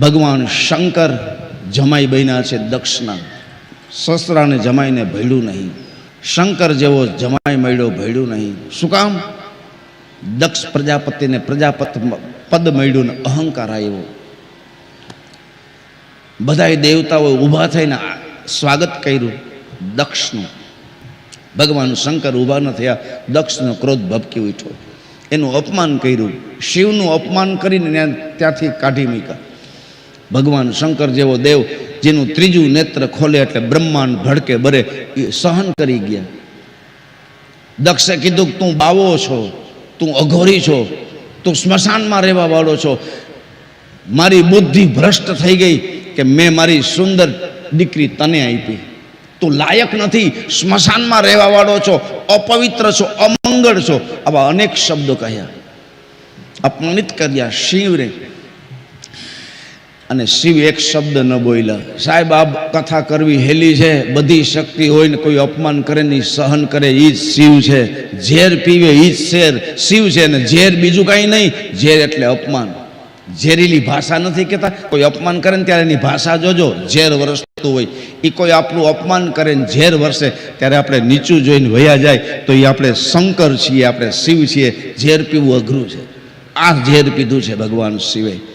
ભગવાન શંકર જમાઈ બન્યા છે દક્ષના. સસરાને જમાઈને ભળ્યું નહીં. શંકર જેવો જમાઈ મળ્યો ભળ્યું નહીં. શું કામ? દક્ષ પ્રજાપતિને પ્રજાપતિ પદ મળ્યું ને અહંકાર આવ્યો. બધાય દેવતાઓ ઊભા થઈને સ્વાગત કર્યું દક્ષનું. ભગવાન શંકર ઊભા ન થયા. દક્ષનો ક્રોધ ભભકી ઉઠ્યો. એનું અપમાન કર્યું. શિવનું અપમાન કરીને ત્યાંથી કાઢી મૂક્યા. ભગવાન શંકર જેવો દેવ જેનું ત્રીજું નેત્ર ખોલે એટલે બ્રહ્માંડ ભડકે બરે, એ સહન કરી ગયા. દક્ષે કીધું તું બાવો છો, તું અઘોરી છો, તું સ્મશાનમાં રહેવા વાળો છો. મારી બુદ્ધિ ભ્રષ્ટ થઈ ગઈ કે મેં મારી સુંદર દીકરી તને આપી. તું લાયક નથી, સ્મશાનમાં રહેવા વાળો છો, અપવિત્ર છો, અમંગળ છો. આવા અનેક શબ્દો કહ્યા, અપમાનિત કર્યા શિવને. અને શિવ એક શબ્દ ન બોલ્યા. સાહેબ આ કથા કરવી હેલી છે. બધી શક્તિ હોય ને કોઈ અપમાન કરે ને સહન કરે એ જ શિવ છે. ઝેર પીવે એ જ શિવ છે. ને ઝેર બીજું કાંઈ નહીં. ઝેર એટલે અપમાન. ઝેરીલી ભાષા નથી કહેતા. કોઈ અપમાન કરે ને ત્યારે એની ભાષા જોજો, ઝેર વરસતું હોય. એ કોઈ આપણું અપમાન કરે ને ઝેર વરસે ત્યારે આપણે નીચું જોઈને વયા જાય તો એ આપણે શંકર છીએ, આપણે શિવ છીએ. ઝેર પીવું અઘરું છે. આ ઝેર પીધું છે ભગવાન શિવે.